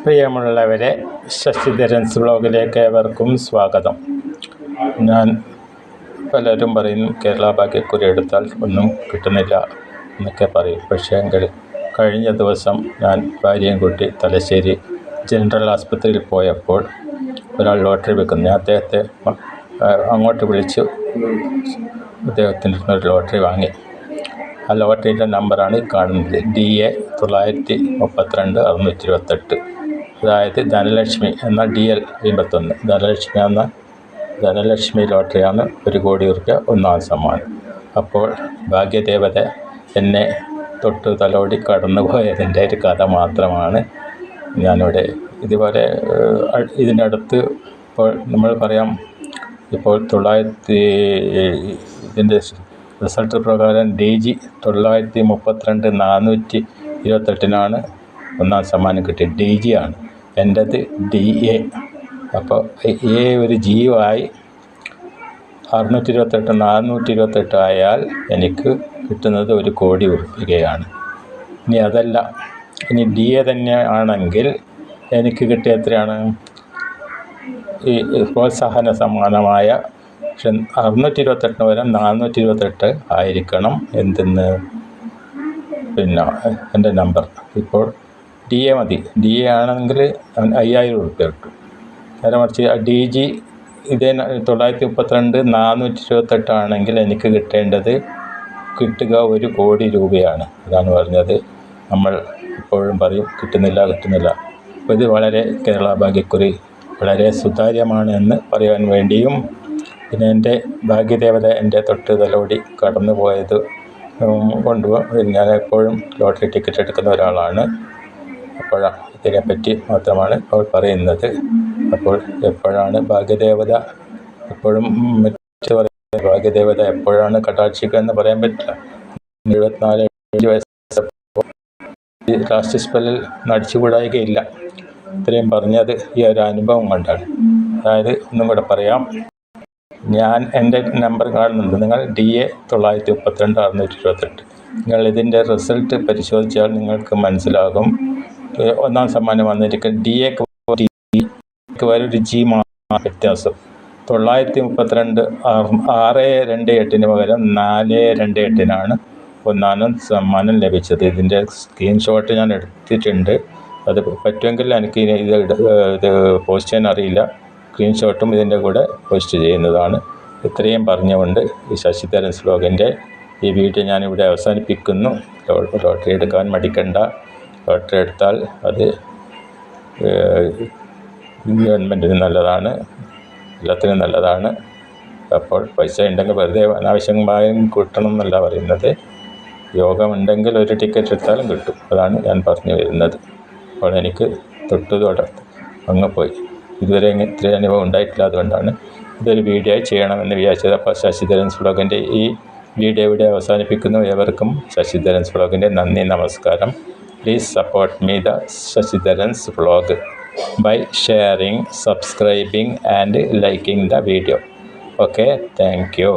പ്രിയമുള്ളവരെ, ശശിധരൻസ് വ്ലോഗിലേക്ക് ഏവർക്കും സ്വാഗതം. ഞാൻ പലരും പറയും കേരള ഭാഗ്യക്കുറി എടുത്താൽ ഒന്നും കിട്ടുന്നില്ല എന്നൊക്കെ പറയും. പക്ഷേ എങ്കിൽ കഴിഞ്ഞ ദിവസം ഞാൻ ഭാര്യയും കൂട്ടി തലശ്ശേരി ജനറൽ ആസ്പത്രിയിൽ പോയപ്പോൾ ഒരാൾ ലോട്ടറി വെക്കുന്നു. ഞാൻ അദ്ദേഹത്തെ അങ്ങോട്ട് വിളിച്ചു അദ്ദേഹത്തിൻ്റെ ഒരു ലോട്ടറി വാങ്ങി. ആ ലോട്ടറിയുടെ നമ്പറാണ് കാണുന്നത്, DA 932 628. അതായത് ധനലക്ഷ്മി എന്ന DL 51 ധനലക്ഷ്മി ലോട്ടറിയാണ്. 1 കോടി രൂപ ഒന്നാം സമ്മാനം. അപ്പോൾ ഭാഗ്യദേവത എന്നെ തൊട്ട് തലോടി കടന്നുപോയതിൻ്റെ ഒരു കഥ മാത്രമാണ് ഞാനിവിടെ. ഇതുപോലെ ഇതിനടുത്ത് ഇപ്പോൾ നമ്മൾ പറയാം, ഇപ്പോൾ ഇതിൻ്റെ റിസൾട്ട് പ്രകാരം DG 932 428 ഒന്നാം സമ്മാനം കിട്ടി. DG ആണ്, എൻ്റേത് DA. അപ്പോൾ A ഒരു G ആയി 628 428 ആയാൽ എനിക്ക് കിട്ടുന്നത് 1 കോടി രൂപയാണ്. ഇനി അതല്ല, ഇനി DA തന്നെ ആണെങ്കിൽ എനിക്ക് കിട്ടിയ എത്രയാണ്? ഈ പ്രോത്സാഹന സമ്മാനമായ 628 പകരം 428 ആയിരിക്കണം. എന്തെന്ന് പിന്നെ എൻ്റെ നമ്പർ. ഇപ്പോൾ DA മതി. DA ആണെങ്കിൽ 5000 രൂപ കിട്ടും. നേരെ മറിച്ച് DG ഇതേ 932 428 ആണെങ്കിൽ എനിക്ക് കിട്ടുക 1 കോടി രൂപയാണ്. അതാണ് പറഞ്ഞത്. നമ്മൾ ഇപ്പോഴും പറയും കിട്ടുന്നില്ല. അപ്പോൾ ഇത് വളരെ കേരള ഭാഗ്യക്കുറി വളരെ സുതാര്യമാണ് എന്ന് പറയാൻ വേണ്ടിയും, പിന്നെ എൻ്റെ ഭാഗ്യദേവത എൻ്റെ തൊട്ട് തലോടി കടന്നു പോയത് ഞാൻ എപ്പോഴും ലോട്ടറി ടിക്കറ്റ് എടുക്കുന്ന ഒരാളാണ്. അപ്പോഴാണ് ഇതിനെപ്പറ്റി മാത്രമാണ് ഇപ്പോൾ പറയുന്നത്. അപ്പോൾ എപ്പോഴാണ് ഭാഗ്യദേവത എപ്പോഴും ഭാഗ്യദേവത എപ്പോഴാണ് കടാക്ഷിക്കുക എന്ന് പറയാൻ പറ്റില്ല. 74 വയസ്സപ്പോൾ ലാസ്റ്റ് സ്പെല്ലിൽ നടിച്ചുകൂടായികയില്ല. ഇത്രയും പറഞ്ഞത് ഈ ഒരു അനുഭവം കൊണ്ടാണ്. അതായത് ഒന്നും കൂടെ പറയാം, ഞാൻ എൻ്റെ നമ്പർ കാണുന്നുണ്ട്. നിങ്ങൾ DA 932 628. നിങ്ങൾ ഇതിൻ്റെ റിസൾട്ട് പരിശോധിച്ചാൽ നിങ്ങൾക്ക് മനസ്സിലാകും. ഒന്നാം സമ്മാനം വന്നിരിക്കും. DAക്ക് ഒരു G വ്യത്യാസം. 932 628 പകരം 428 ഒന്നാം സമ്മാനം ലഭിച്ചത്. ഇതിൻ്റെ സ്ക്രീൻഷോട്ട് ഞാൻ എടുത്തിട്ടുണ്ട്. അത് പറ്റുമെങ്കിൽ എനിക്ക് ഇത് പോസ്റ്റ് ചെയ്യാൻ അറിയില്ല. സ്ക്രീൻഷോട്ടും ഇതിൻ്റെ കൂടെ പോസ്റ്റ് ചെയ്യുന്നതാണ്. ഇത്രയും പറഞ്ഞുകൊണ്ട് ഈ ശശിധരൻസ് വ്ലോഗിൻ്റെ ഈ വീഡിയോ ഞാനിവിടെ അവസാനിപ്പിക്കുന്നു. ലോട്ടറി എടുക്കാൻ മടിക്കണ്ട. ലോട്ടറി എടുത്താൽ അത് ഗവൺമെൻറ്റിന് നല്ലതാണ്, എല്ലാത്തിനും നല്ലതാണ്. അപ്പോൾ പൈസ ഉണ്ടെങ്കിൽ വെറുതെ അനാവശ്യമായും കിട്ടണം എന്നല്ല പറയുന്നത്. യോഗമുണ്ടെങ്കിൽ ഒരു ടിക്കറ്റ് എടുത്താലും കിട്ടും. അതാണ് ഞാൻ പറഞ്ഞു വരുന്നത്. അപ്പോൾ എനിക്ക് തൊട്ട് അങ്ങ് പോയി. ഇതുവരെ ഇത്രയും അനുഭവം ഉണ്ടായിട്ടില്ല. അതുകൊണ്ടാണ് ഇതൊരു വീഡിയോ ചെയ്യണമെന്ന് വിചാരിച്ചത്. അപ്പോൾ ശശിധരൻസ് വ്ലോഗിൻ്റെ ഈ വീഡിയോ ഇവിടെ അവസാനിപ്പിക്കുന്നു. ഏവർക്കും ശശിധരൻസ് വ്ലോഗിൻ്റെ നന്ദി, നമസ്കാരം. Please support me the Sasidharan's vlog by sharing, subscribing and liking the video. Okay, thank you.